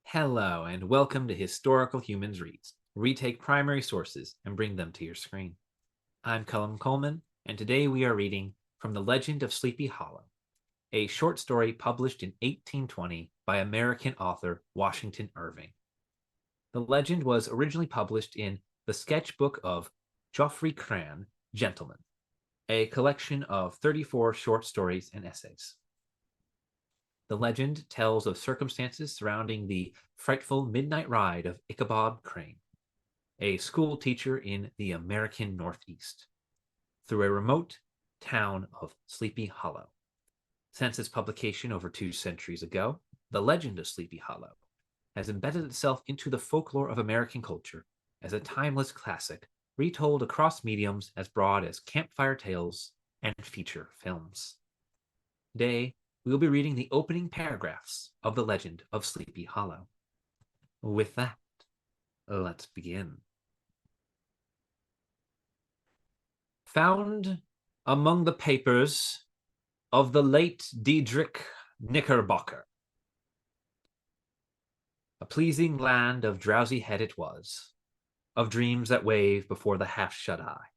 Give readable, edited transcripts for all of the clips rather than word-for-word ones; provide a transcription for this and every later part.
Hello, and welcome to Historical Humans Reads, where we take primary sources and bring them to your screen. I'm Colum Coleman, and today we are reading from The Legend of Sleepy Hollow, a short story published in 1820 by American author Washington Irving. The legend was originally published in the sketchbook of Geoffrey Crayon, Gentleman, a collection of 34 short stories and essays. The legend tells of circumstances surrounding the frightful midnight ride of Ichabod Crane, a school teacher in the American Northeast, through a remote town of Sleepy Hollow. Since its publication over 2 centuries ago, the legend of Sleepy Hollow has embedded itself into the folklore of American culture as a timeless classic retold across mediums as broad as campfire tales and feature films. Today, we will be reading the opening paragraphs of the legend of Sleepy Hollow. With that, let's begin. Found among the papers of the late Diedrich Knickerbocker. A pleasing land of drowsy head it was, of dreams that wave before the half-shut eye,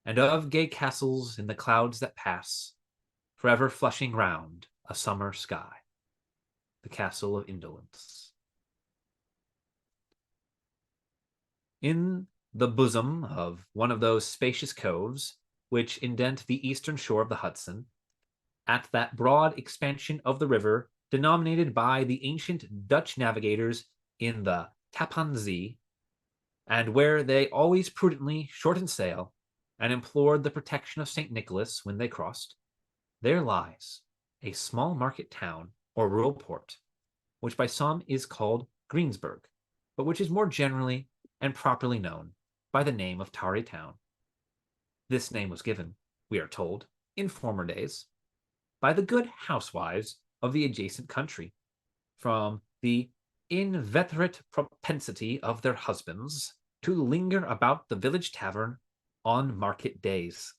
and of gay castles in the clouds that pass, forever flushing round a summer sky, the castle of indolence. In the bosom of one of those spacious coves which indent the eastern shore of the Hudson, at that broad expansion of the river denominated by the ancient Dutch navigators in the Tappan Zee, and where they always prudently shortened sail and implored the protection of St. Nicholas when they crossed, there lies a small market town or rural port, which by some is called Greensburg, but which is more generally and properly known by the name of Tarry Town. This name was given, we are told, in former days, by the good housewives of the adjacent country, from the inveterate propensity of their husbands to linger about the village tavern on market days.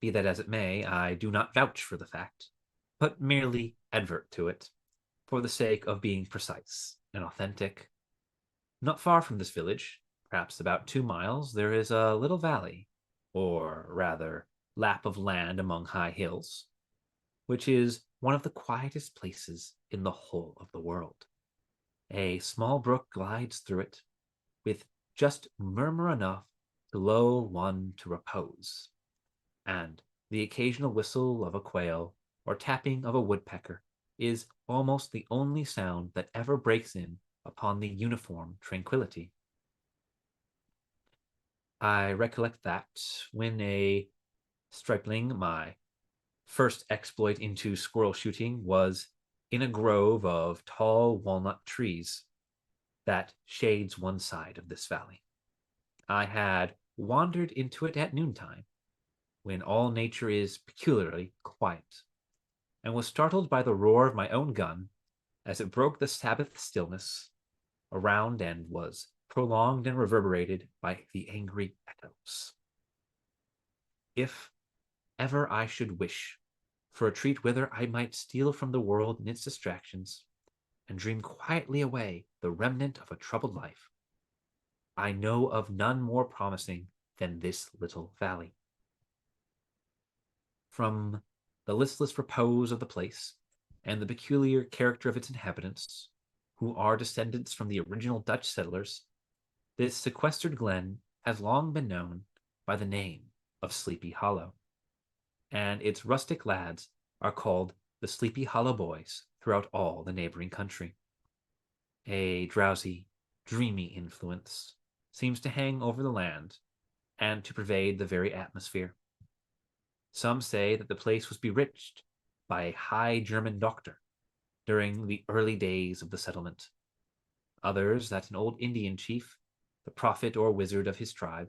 Be that as it may, I do not vouch for the fact, but merely advert to it, for the sake of being precise and authentic. Not far from this village, perhaps about 2 miles, there is a little valley, or rather lap of land among high hills, which is one of the quietest places in the whole of the world. A small brook glides through it, with just murmur enough to lull one to repose, and the occasional whistle of a quail or tapping of a woodpecker is almost the only sound that ever breaks in upon the uniform tranquillity. I recollect that when a stripling, my first exploit into squirrel shooting was in a grove of tall walnut trees that shades one side of this valley. I had wandered into it at noontime, when all nature is peculiarly quiet, and was startled by the roar of my own gun as it broke the Sabbath stillness around and was prolonged and reverberated by the angry echoes. If ever I should wish for a treat whither I might steal from the world and its distractions, and dream quietly away the remnant of a troubled life, I know of none more promising than this little valley. From the listless repose of the place, and the peculiar character of its inhabitants, who are descendants from the original Dutch settlers, this sequestered glen has long been known by the name of Sleepy Hollow, and its rustic lads are called the Sleepy Hollow Boys throughout all the neighboring country. A drowsy, dreamy influence seems to hang over the land and to pervade the very atmosphere. Some say that the place was bewitched by a high German doctor during the early days of the settlement. Others that an old Indian chief, the prophet or wizard of his tribe,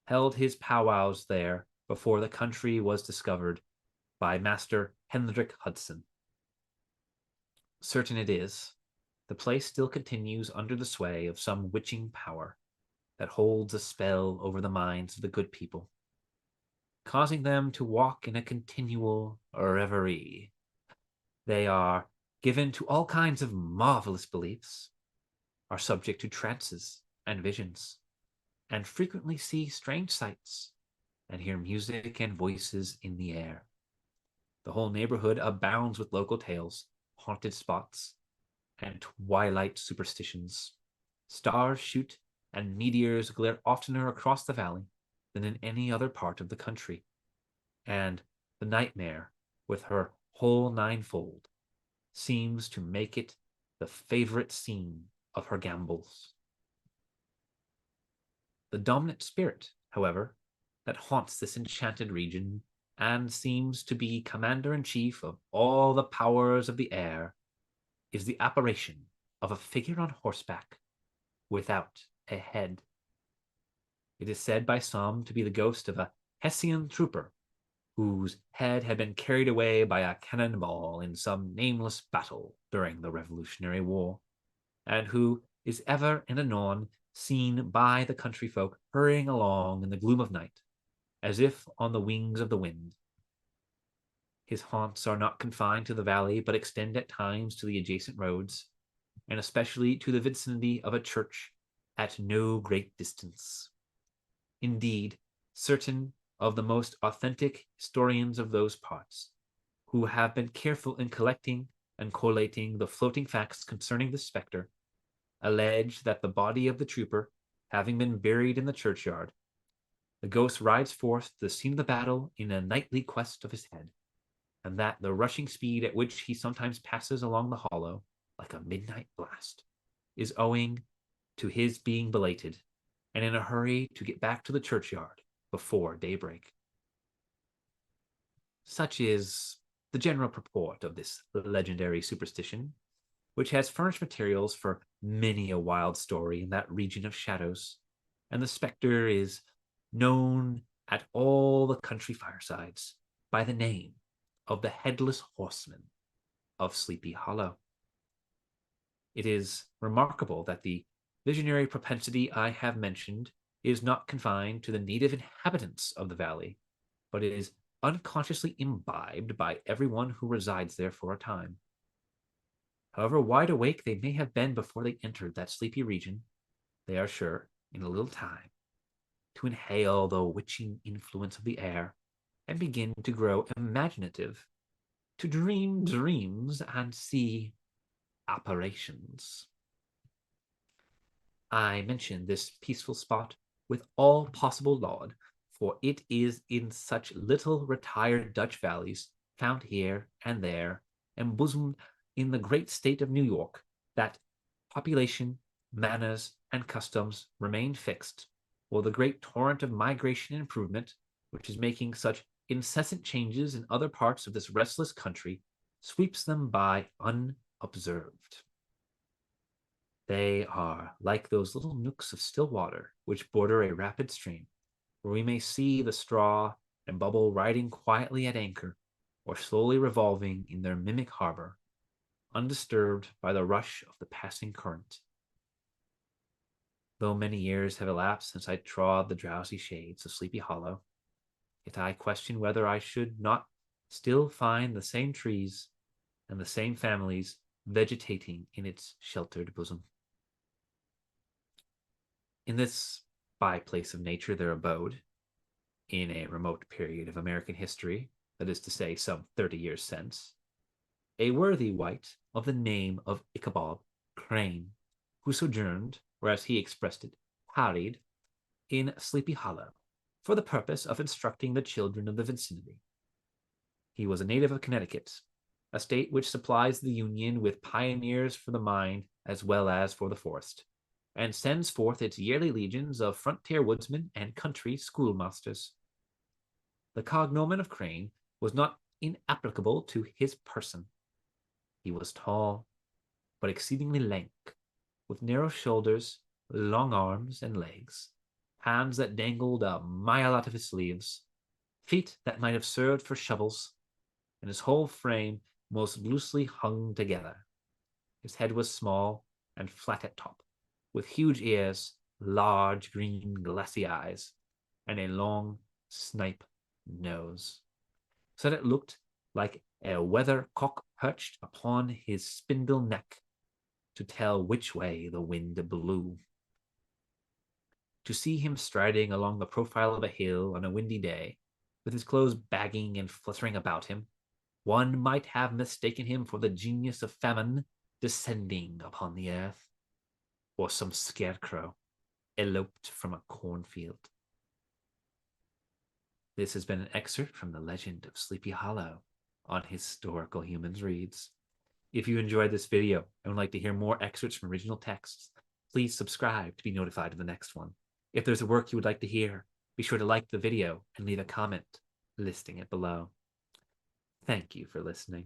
held his powwows there before the country was discovered by Master Hendrik Hudson. Certain it is, the place still continues under the sway of some witching power that holds a spell over the minds of the good people, causing them to walk in a continual reverie. They are given to all kinds of marvelous beliefs, are subject to trances and visions, and frequently see strange sights and hear music and voices in the air. The whole neighborhood abounds with local tales, haunted spots, and twilight superstitions. Stars shoot and meteors glare oftener across the valley than in any other part of the country. And the nightmare, with her whole ninefold, seems to make it the favorite scene of her gambols. The dominant spirit, however, that haunts this enchanted region and seems to be commander-in-chief of all the powers of the air is the apparition of a figure on horseback without a head. It is said by some to be the ghost of a Hessian trooper whose head had been carried away by a cannonball in some nameless battle during the Revolutionary War, and who is ever and anon seen by the country folk hurrying along in the gloom of night, as if on the wings of the wind. His haunts are not confined to the valley, but extend at times to the adjacent roads, and especially to the vicinity of a church at no great distance. Indeed, certain of the most authentic historians of those parts, who have been careful in collecting and collating the floating facts concerning the spectre, allege that the body of the trooper, having been buried in the churchyard, the ghost rides forth to the scene of the battle in a nightly quest of his head, and that the rushing speed at which he sometimes passes along the hollow, like a midnight blast, is owing to his being belated, and in a hurry to get back to the churchyard before daybreak. Such is the general purport of this legendary superstition, which has furnished materials for many a wild story in that region of shadows, and the spectre is known at all the country firesides by the name of the Headless Horseman of Sleepy Hollow. It is remarkable that the visionary propensity I have mentioned is not confined to the native inhabitants of the valley, but is unconsciously imbibed by everyone who resides there for a time. However wide awake they may have been before they entered that sleepy region, they are sure, in a little time, to inhale the witching influence of the air and begin to grow imaginative, to dream dreams and see apparitions. I mention this peaceful spot with all possible laud, for it is in such little retired Dutch valleys, found here and there, embosomed in the great state of New York, that population, manners, and customs remain fixed, while the great torrent of migration and improvement, which is making such incessant changes in other parts of this restless country, sweeps them by unobserved. They are like those little nooks of still water which border a rapid stream, where we may see the straw and bubble riding quietly at anchor, or slowly revolving in their mimic harbor, undisturbed by the rush of the passing current. Though many years have elapsed since I trod the drowsy shades of Sleepy Hollow, yet I question whether I should not still find the same trees and the same families vegetating in its sheltered bosom. In this by-place of nature there abode, in a remote period of American history, that is to say, some 30 years since, a worthy wight of the name of Ichabod Crane, who sojourned, or as he expressed it, tarried, in Sleepy Hollow, for the purpose of instructing the children of the vicinity. He was a native of Connecticut, a state which supplies the Union with pioneers for the mind as well as for the forest, and sends forth its yearly legions of frontier woodsmen and country schoolmasters. The cognomen of Crane was not inapplicable to his person. He was tall, but exceedingly lank, with narrow shoulders, long arms and legs, hands that dangled a mile out of his sleeves, feet that might have served for shovels, and his whole frame most loosely hung together. His head was small and flat at top, with huge ears, large green glassy eyes, and a long snipe nose, so that it looked like a weather cock perched upon his spindle neck to tell which way the wind blew. To see him striding along the profile of a hill on a windy day, with his clothes bagging and fluttering about him, one might have mistaken him for the genius of famine descending upon the earth, or some scarecrow eloped from a cornfield. This has been an excerpt from the Legend of Sleepy Hollow on Historical Humans Reads. If you enjoyed this video and would like to hear more excerpts from original texts, please subscribe to be notified of the next one. If there's a work you would like to hear, be sure to like the video and leave a comment listing it below. Thank you for listening.